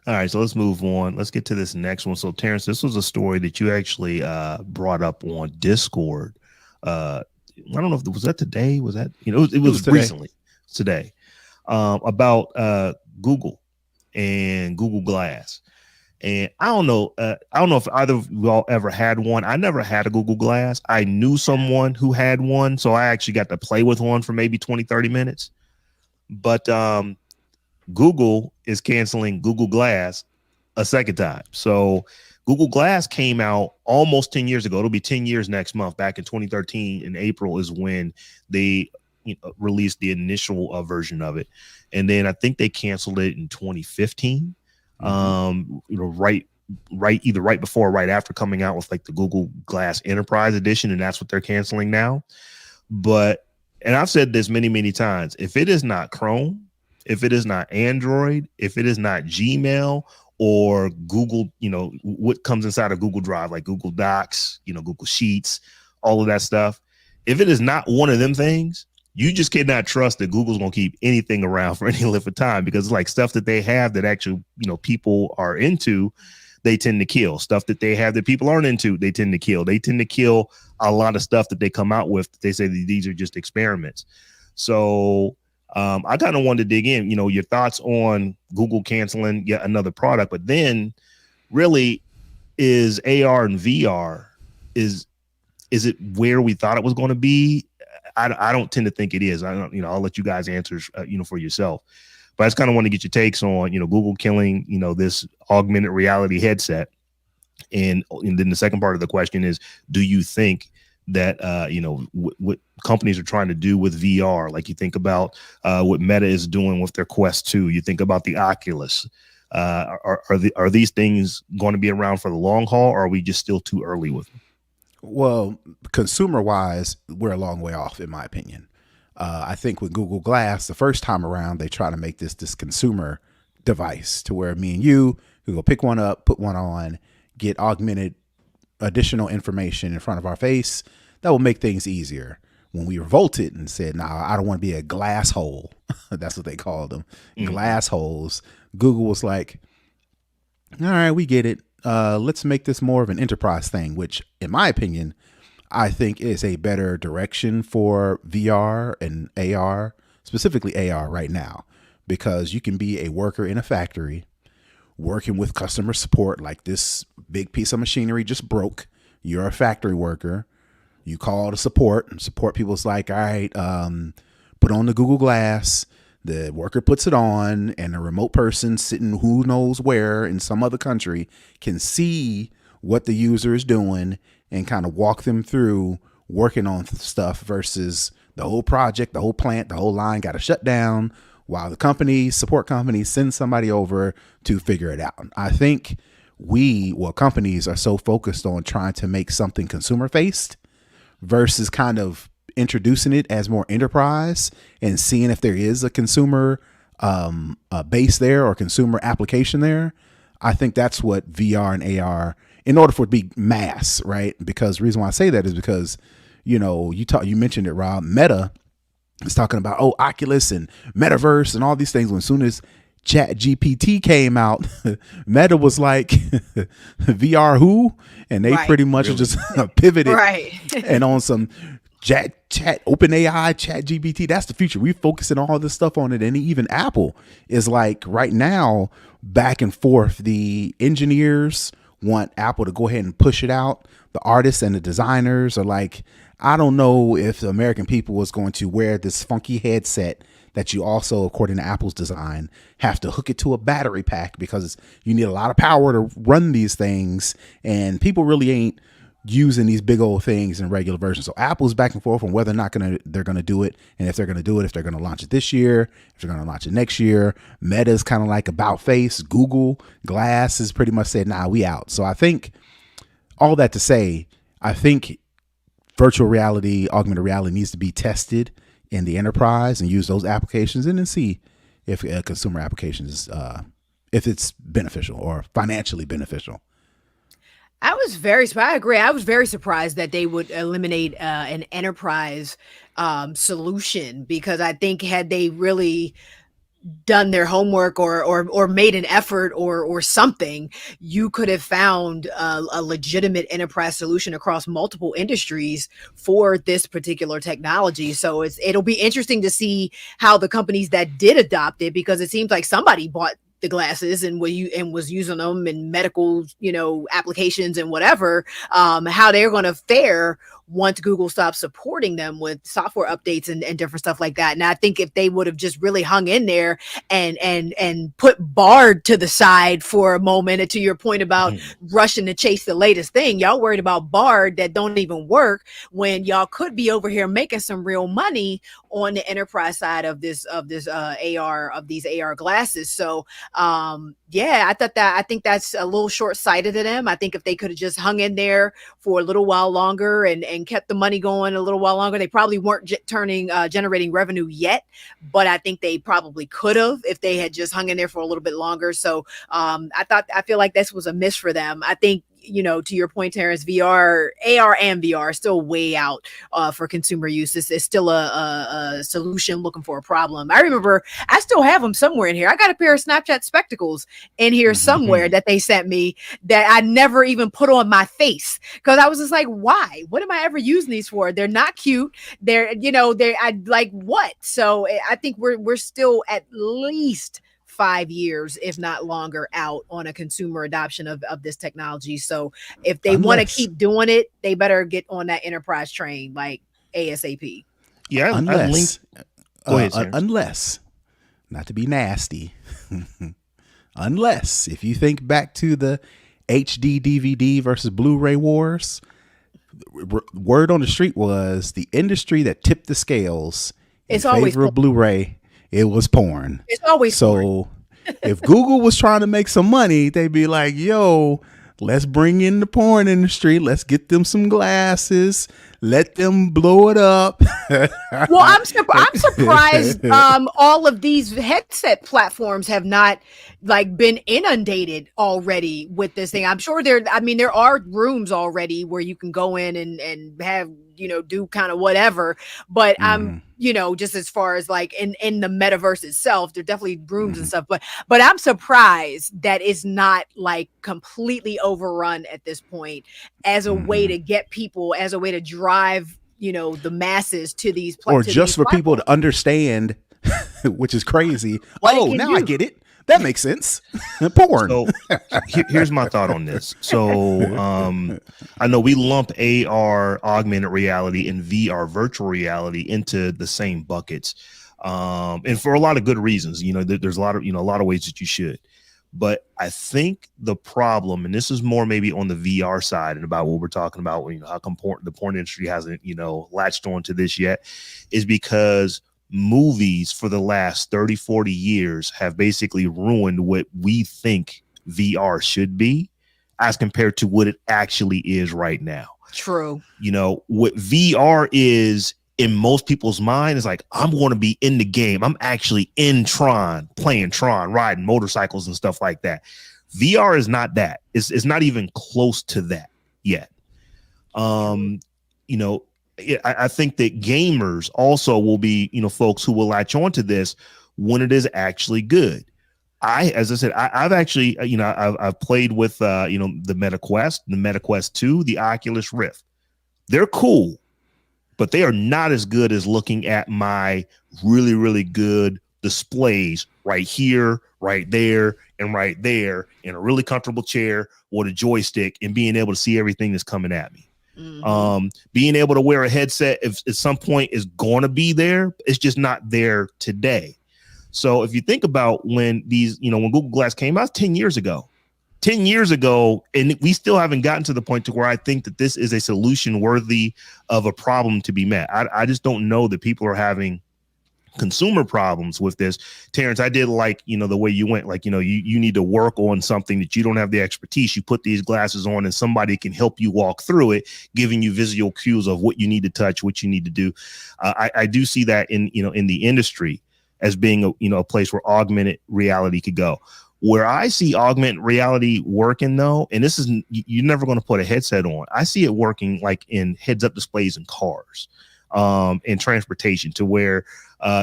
All right, so let's move on. Let's get to this next one. So, Terrence, this was a story that you actually brought up on Discord. I don't know if was that today. Was that it It was was today. recently today about Google and Google Glass. And I don't know. I don't know if either of y'all ever had one. I never had a Google Glass. I knew someone who had one, so I actually got to play with one for maybe 20, 30 minutes. But Google is canceling Google Glass a second time. So Google Glass came out almost 10 years ago. It'll be 10 years next month. Back in 2013 in April is when they released the initial version of it. And then I think they canceled it in 2015. Right either right before or right after coming out with like the Google Glass Enterprise Edition, and that's what they're canceling now. But and I've said this many, many times, if it is not Chrome, if it is not Android, if it is not Gmail or Google, what comes inside of Google Drive, like Google Docs, Google Sheets, all of that stuff. If it is not one of them things, you just cannot trust that Google's going to keep anything around for any length of time, because it's like stuff that they have that actually, people are into, they tend to kill. Stuff that they have that people aren't into, they tend to kill. They tend to kill a lot of stuff that they come out with. They say that these are just experiments. So I kind of wanted to dig in, your thoughts on Google canceling yet another product, but then really is AR and VR, is it where we thought it was going to be? I don't tend to think it is. I don't, I'll let you guys answer, for yourself, but I just kind of want to get your takes on, Google killing, this augmented reality headset. And then the second part of the question is, do you think that, what companies are trying to do with VR, like you think about what Meta is doing with their Quest 2, you think about the Oculus, are these things going to be around for the long haul, or are we just still too early with them? Well, consumer wise, we're a long way off, in my opinion. I think with Google Glass, the first time around, they try to make this consumer device to where me and you could go pick one up, put one on, get augmented additional information in front of our face. That will make things easier. When we revolted and said, "Nah, I don't want to be a glass hole," that's what they called them, glass holes. Google was like, "All right, we get it. Let's make this more of an enterprise thing," which, in my opinion, I think is a better direction for VR and AR, specifically AR right now, because you can be a worker in a factory working with customer support. Like, this big piece of machinery just broke. You're a factory worker. You call the support, and support people's like, "All right, put on the Google Glass." The worker puts it on, and a remote person sitting who knows where in some other country can see what the user is doing and kind of walk them through working on stuff, versus the whole project, the whole plant, the whole line got to shut down while the support company sends somebody over to figure it out. I think companies are so focused on trying to make something consumer faced versus kind of introducing it as more enterprise and seeing if there is a consumer base there or consumer application there. I think that's what VR and AR, in order for it to be mass, right? Because the reason why I say that is because, you mentioned it, Rob. Meta is talking about, Oculus and metaverse and all these things. When as soon as Chat GPT came out, Meta was like, VR who? And they pretty much just pivoted and on some chat, OpenAI, Chat GPT. That's the future. We focusing all this stuff on it. And even Apple is like, right now, back and forth. The engineers want Apple to go ahead and push it out. The artists and the designers are like, I don't know if the American people was going to wear this funky headset that you also, according to Apple's design, have to hook it to a battery pack, because you need a lot of power to run these things. And people really ain't using these big old things in regular versions. So Apple's back and forth on whether or not they're going to do it. And if they're going to do it, if they're going to launch it this year, if they're going to launch it next year. Meta's kind of like about face. Google Glass has pretty much said, nah, we out. So I think all that to say, I think virtual reality, augmented reality needs to be tested in the enterprise and use those applications, and then see if consumer applications, if it's beneficial or financially beneficial. I agree. I was very surprised that they would eliminate an enterprise solution, because I think had they really done their homework or made an effort or something, you could have found a legitimate enterprise solution across multiple industries for this particular technology. So it'll be interesting to see how the companies that did adopt it, because it seems like somebody bought the glasses and was using them in medical, applications and whatever, how they're going to fare once Google stops supporting them with software updates and different stuff like that. And I think if they would have just really hung in there and put Bard to the side for a moment, and to your point about rushing to chase the latest thing, y'all worried about Bard that don't even work when y'all could be over here making some real money on the enterprise side of these AR glasses. So I think that's a little short-sighted of them. I think if they could have just hung in there for a little while longer and kept the money going a little while longer, they probably weren't generating revenue yet, but I think they probably could have if they had just hung in there for a little bit longer. So I feel like this was a miss for them. I think, to your point, Terrance, AR and VR is still way out for consumer use. It's still a solution looking for a problem. I remember I still have them somewhere in here. I got a pair of Snapchat spectacles in here somewhere that they sent me that I never even put on my face, because I was just like, why? What am I ever using these for? They're not cute. I like what? So I think we're still at least 5 years, if not longer, out on a consumer adoption of this technology. So if they want to keep doing it, they better get on that enterprise train like ASAP. Yeah, unless, go ahead, unless, not to be nasty, unless if you think back to the HD DVD versus Blu-ray wars, word on the street was the industry that tipped the scales in favor of Blu-ray. It was porn. It's always so. If Google was trying to make some money, they'd be like, "Yo, let's bring in the porn industry. Let's get them some glasses. Let them blow it up." Well, I'm surprised all of these headset platforms have not been inundated already with this thing. I'm sure there are rooms already where you can go in and have, do kind of whatever, but I'm, just as far as in the metaverse itself, there are definitely rooms and stuff, but I'm surprised that it's not completely overrun at this point as a way to get people, as a way to drive, the masses to these platforms. Or just for people to understand, which is crazy. Now I get it. That makes sense. Porn. So here's my thought on this. So I know we lump AR, augmented reality, and VR, virtual reality, into the same buckets, and for a lot of good reasons. There's a lot of ways that you should. But I think the problem, and this is more maybe on the VR side and about what we're talking about, how come the porn industry hasn't latched onto this yet, is because movies for the last 30, 40 years have basically ruined what we think VR should be as compared to what it actually is right now. True. What VR is in most people's mind is I'm going to be in the game. I'm actually in Tron, playing Tron, riding motorcycles and stuff like that. VR is not that. It's not even close to that yet. I think that gamers also will be, folks who will latch onto this when it is actually good. As I said, I've actually, I've played with, the Meta Quest, the Meta Quest 2, the Oculus Rift. They're cool, but they are not as good as looking at my really, really good displays right here, right there, and right there in a really comfortable chair with a joystick and being able to see everything that's coming at me. Being able to wear a headset at some point is going to be there. It's just not there today. So if you think about when when Google Glass came out 10 years ago, and we still haven't gotten to the point to where I think that this is a solution worthy of a problem to be met. I just don't know that people are having consumer problems with this. Terrance, I did the way you went, you need to work on something that you don't have the expertise. You put these glasses on and somebody can help you walk through it, giving you visual cues of what you need to touch, what you need to do. I do see that in the industry as being a place where augmented reality could go. Where I see augmented reality working though, and you're never going to put a headset on. I see it working in heads-up displays in cars. in transportation, to where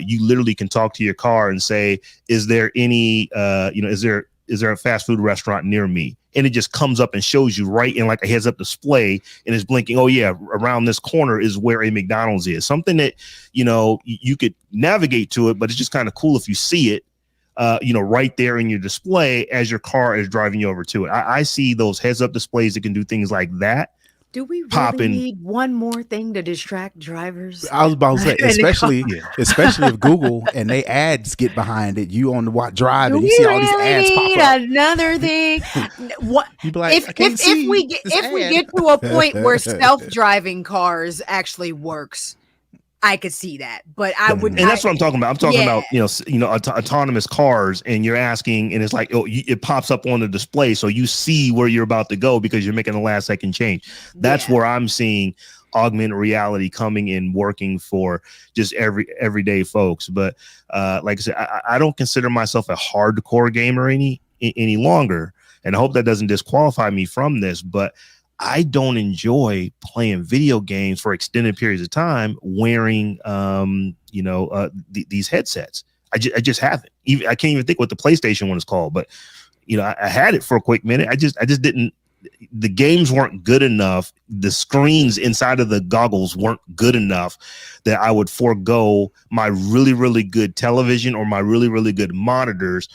you literally can talk to your car and say, is there any is there a fast food restaurant near me? And it just comes up and shows you right in like a heads up display, and it's blinking. Oh yeah, around this corner is where a McDonald's is. Something that, you could navigate to it, but it's just kind of cool if you see it, right there in your display as your car is driving you over to it. I see those heads up displays that can do things like that. Do we really need one more thing to distract drivers? I was about to say, especially if Google and they ads get behind it, you on the drive and you see all these ads pop up. Another thing. What you be like, if we get to a point where self-driving cars actually works, I could see that, but I would. And that's what I'm talking about. I'm talking about, autonomous cars, and you're asking, and it's like, it pops up on the display, so you see where you're about to go because you're making a last second change. That's where I'm seeing augmented reality coming in, working for just everyday folks. But like I said, I don't consider myself a hardcore gamer any longer, and I hope that doesn't disqualify me from this, but I don't enjoy playing video games for extended periods of time wearing, these headsets. I just haven't. I can't even think what the PlayStation one is called, but I had it for a quick minute. I just didn't. The games weren't good enough. The screens inside of the goggles weren't good enough that I would forego my really, really good television or my really, really good monitors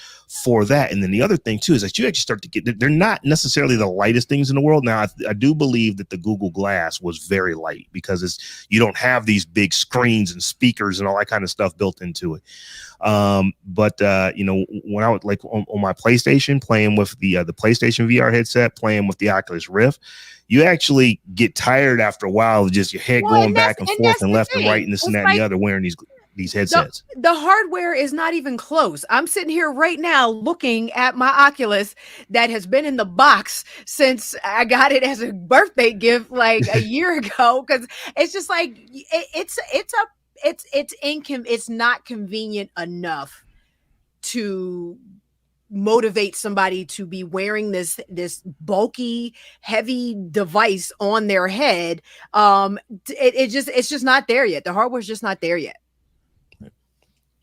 for that. And then the other thing too is that you actually start to get, they're not necessarily the lightest things in the world. Now, I do believe that the Google Glass was very light because you don't have these big screens and speakers and all that kind of stuff built into it. But when I was like on my PlayStation, playing with the PlayStation VR headset, playing with the Oculus Rift, you actually get tired after a while of just your head going back and forth and left and right and this and that and the other wearing these headsets. The hardware is not even close. I'm sitting here right now looking at my Oculus that has been in the box since I got it as a birthday gift like a year ago, because it's just like it's not convenient enough to motivate somebody to be wearing this bulky, heavy device on their head. It's just not there yet. The hardware's just not there yet.